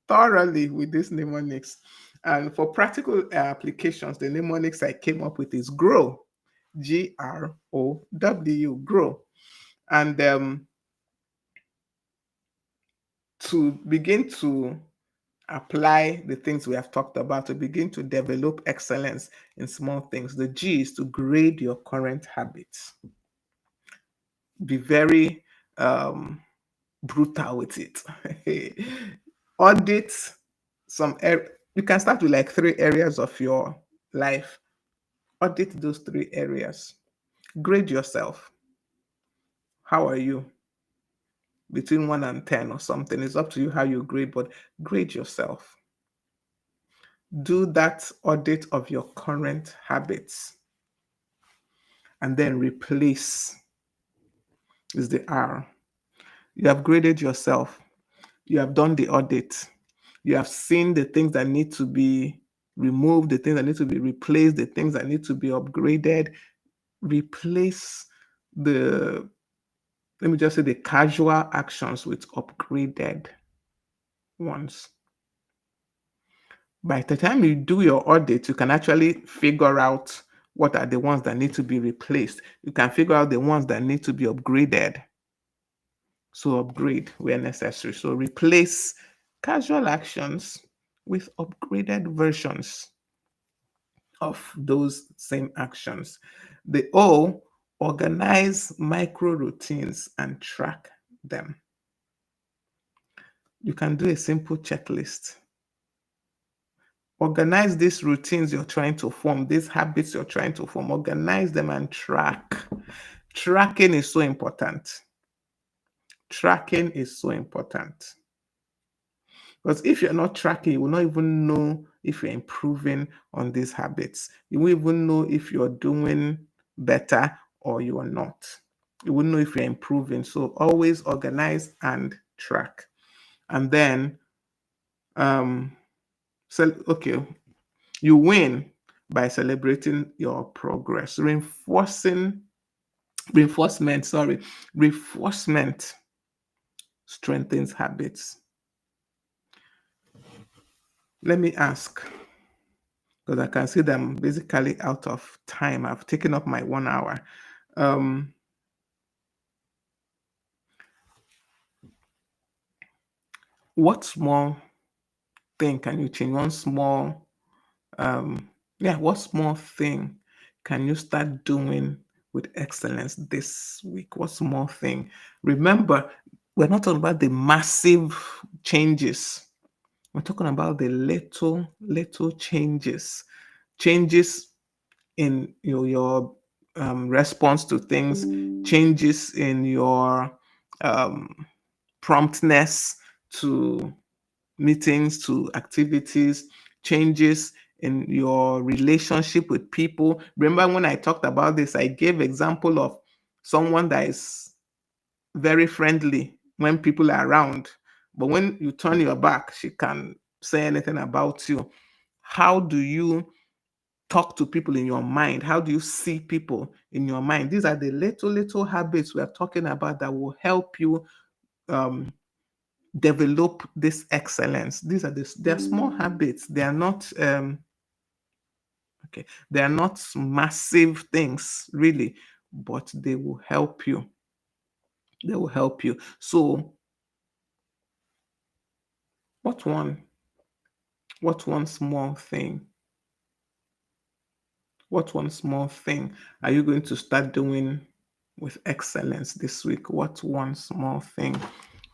with these mnemonics. And for practical applications, the mnemonics I came up with is GROW, GROW, grow. And to begin to apply the things we have talked about, to begin to develop excellence in small things, the G is to grade your current habits. Be very brutal with it. Audit you can start with like 3 areas of your life. Audit those 3 areas. Grade yourself. How are you? Between 1 and 10 or something. It's up to you how you grade, but grade yourself. Do that audit of your current habits. And then replace is the R. You have graded yourself. You have done the audit. You have seen the things that need to be removed, the things that need to be replaced, the things that need to be upgraded. Replace the, let me just say, the casual actions with upgraded ones. By the time you do your audit, you can actually figure out what are the ones that need to be replaced. You can figure out the ones that need to be upgraded. So upgrade where necessary. So replace casual actions with upgraded versions of those same actions. The O, organize micro routines and track them. You can do a simple checklist. Organize these routines you're trying to form, these habits you're trying to form, organize them and track. Tracking is so important. Tracking is so important. Because if you're not tracking, you will not even know if you're improving on these habits. You won't even know if you're doing better or you are not. You won't know if you're improving. So always organize and track. And then, you win by celebrating your progress. Reinforcement strengthens habits. Let me ask, because I can see that I'm basically out of time. I've taken up my 1 hour. What small thing can you change? What small thing can you start doing with excellence this week? What small thing? Remember, we're not talking about the massive changes. We're talking about the little changes. Changes in your response to things, changes in your promptness to meetings, to activities, changes in your relationship with people. Remember when I talked about this, I gave example of someone that is very friendly when people are around, but when you turn your back, she can't say anything about you. How do you talk to people in your mind? How do you see people in your mind? These are the little habits we are talking about that will help you develop this excellence. They're small habits. They are not okay. They are not massive things, really, but they will help you. They will help you. So, what one? What one small thing? What one small thing are you going to start doing with excellence this week? What one small thing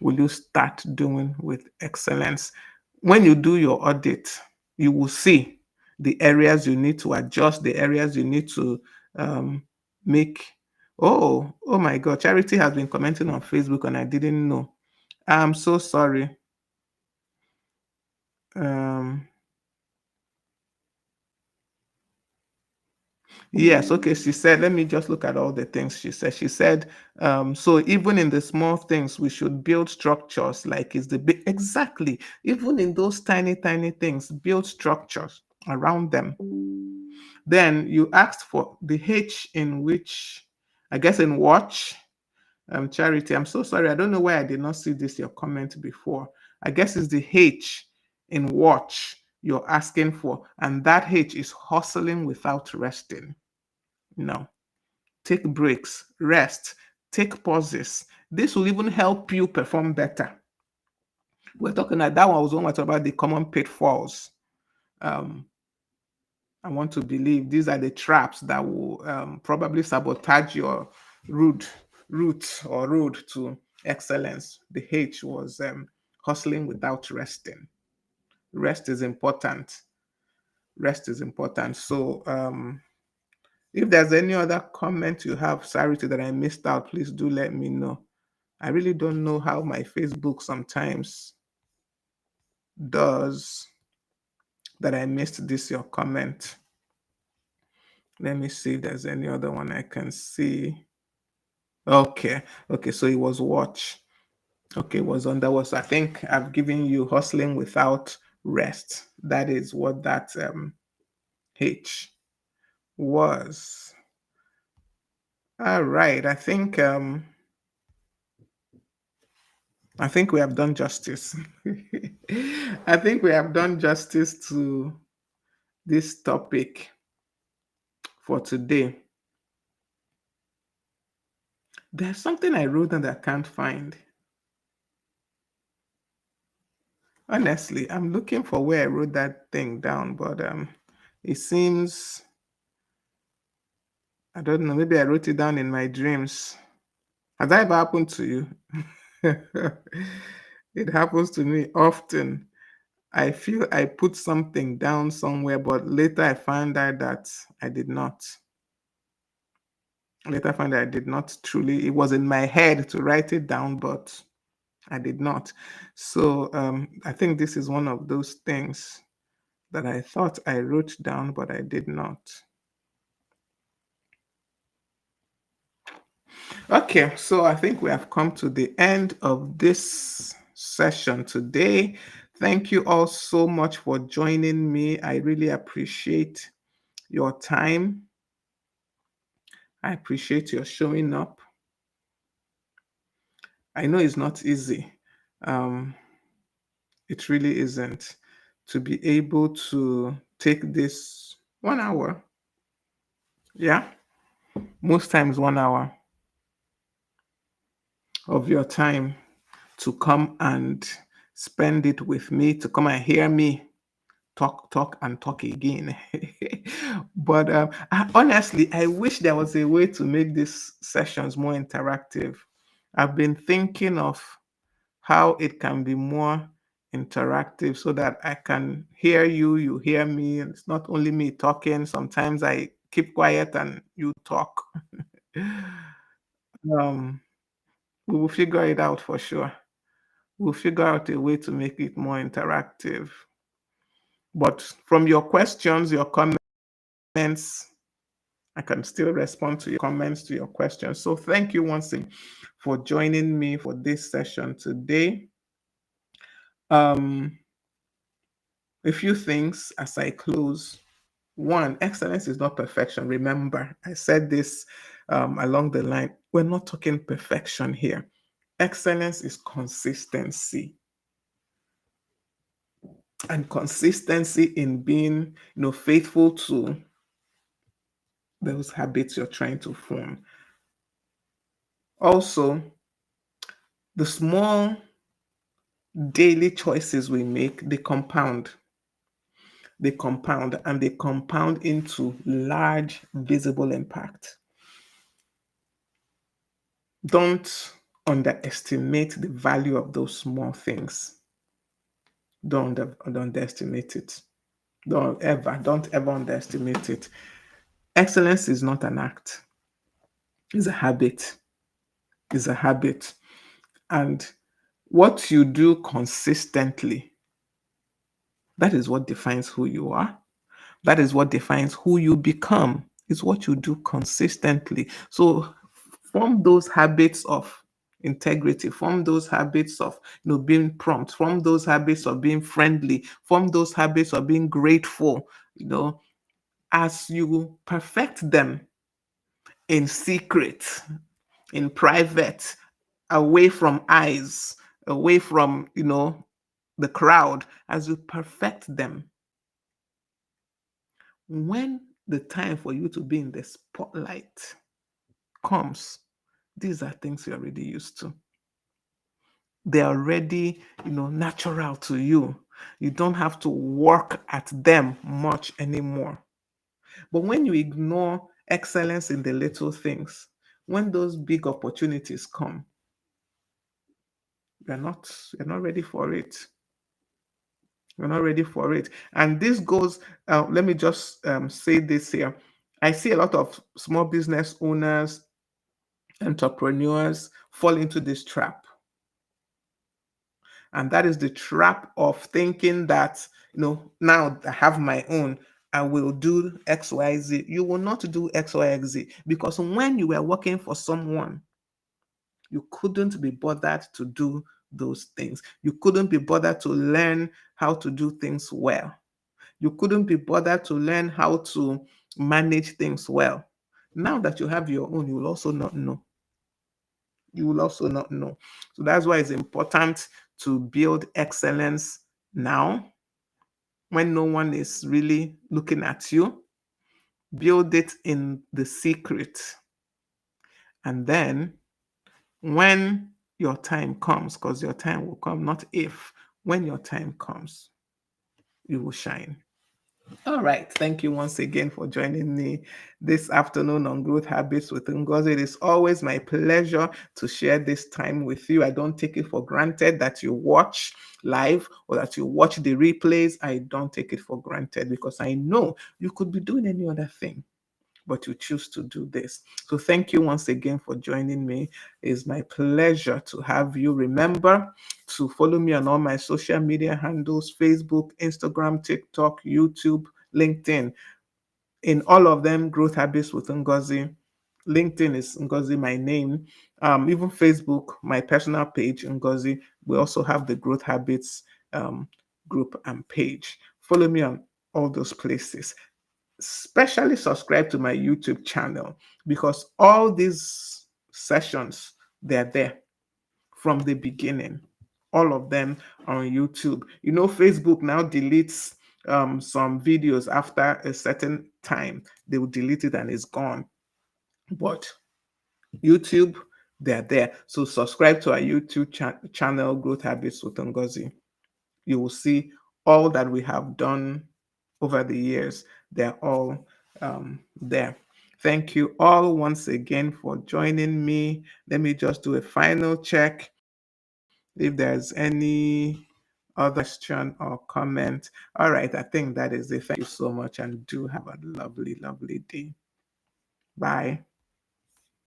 will you start doing with excellence? When you do your audit, you will see the areas you need to adjust, the areas you need to um, make. Oh my God. Charity has been commenting on Facebook and I didn't know. I'm so sorry. Um, Yes, okay. She said, let me just look at all the things she said. She said, so even in the small things, we should build structures like it's the big, exactly. Even in those tiny, tiny things, build structures around them. Then you asked for the H in which, I guess in watch, Charity. I'm so sorry. I don't know why I did not see this, your comment before. I guess it's the H in watch you're asking for. And that H is hustling without resting. No. Take breaks, rest, take pauses. This will even help you perform better. We're talking about that one was one was about the common pitfalls. Um, I want to believe these are the traps that will probably sabotage your route, road to excellence. The H was hustling without resting. Rest is important. Rest is important. So if there's any other comment you have, Sarity, that I missed out, please do let me know. I really don't know how my Facebook sometimes does that I missed this, your comment. Let me see if there's any other one I can see. Okay, so it was watch. Okay, it was on that was, I think I've given you hustling without rest. That is what that H was. All right, I think we have done justice. I think we have done justice to this topic for today. There's something I wrote and I can't find. Honestly, I'm looking for where I wrote that thing down, but it seems I don't know. Maybe I wrote it down in my dreams. Has that ever happened to you? It happens to me often. I feel I put something down somewhere, but later I find out that I did not. Later I find that I did not truly. It was in my head to write it down, but I did not. So I think this is one of those things that I thought I wrote down, but I did not. Okay, so I think we have come to the end of this session today. Thank you all so much for joining me. I really appreciate your time. I appreciate your showing up. I know it's not easy. Um, it really isn't to be able to take this 1 hour. Yeah, most times 1 hour of your time to come and spend it with me, to come and hear me talk and talk again. But honestly, I wish there was a way to make these sessions more interactive. I've been thinking of how it can be more interactive so that I can hear you, you hear me. And it's not only me talking. Sometimes I keep quiet and you talk. um, we will figure it out for sure. We'll figure out a way to make it more interactive. But from your questions, your comments, I can still respond to your comments, to your questions. So thank you once again for joining me for this session today. A few things as I close. One, excellence is not perfection. Remember, I said this along the line. We're not talking perfection here. Excellence is consistency. and consistency in being, faithful to those habits you're trying to form. Also, the small daily choices we make, and they compound into large visible impact. Don't underestimate the value of those small things. Don't underestimate it. Don't ever underestimate it. Excellence is not an act, it's a habit. It's a habit. And what you do consistently, that is what defines who you are. That is what defines who you become. It's what you do consistently. So form those habits of integrity, form those habits of being prompt, form those habits of being friendly, form those habits of being grateful. As you perfect them in secret, in private, away from eyes, away from the crowd, as you perfect them, when the time for you to be in the spotlight comes, these are things you're already used to. They're already, natural to you. You don't have to work at them much anymore. But when you ignore excellence in the little things, when those big opportunities come, you're not ready for it. You're not ready for it. And this goes, let me just say this here. I see a lot of small business owners, entrepreneurs fall into this trap. And that is the trap of thinking that, now I have my own, I will do X, Y, Z. You will not do X, Y, Z, because when you were working for someone, you couldn't be bothered to do those things. You couldn't be bothered to learn how to do things well. You couldn't be bothered to learn how to manage things well. Now that you have your own, you will also not know. You will also not know. So that's why it's important to build excellence now when no one is really looking at you. Build it in the secret. And then when your time comes, because your time will come, not if, when your time comes, you will shine. All right. Thank you once again for joining me this afternoon on Growth Habits with Ngozi. It is always my pleasure to share this time with you. I don't take it for granted that you watch live or that you watch the replays. I don't take it for granted because I know you could be doing any other thing, but you choose to do this. So thank you once again for joining me. It's my pleasure to have you. Remember to follow me on all my social media handles: Facebook, Instagram, TikTok, YouTube, LinkedIn. In all of them, Growth Habits with Ngozi. LinkedIn is Ngozi, my name. Even Facebook, my personal page, Ngozi. We also have the Growth Habits group and page. Follow me on all those places. Especially subscribe to my YouTube channel, because all these sessions, they're there from the beginning. All of them are on YouTube. Facebook now deletes some videos after a certain time. They will delete it and it's gone. But YouTube, they're there. So subscribe to our YouTube channel, Growth Habits with Ngozi. You will see all that we have done over the years. They're all there. Thank you all once again for joining me. Let me just do a final check. If there's any other question or comment. All right, I think that is it. Thank you so much and do have a lovely, lovely day. Bye.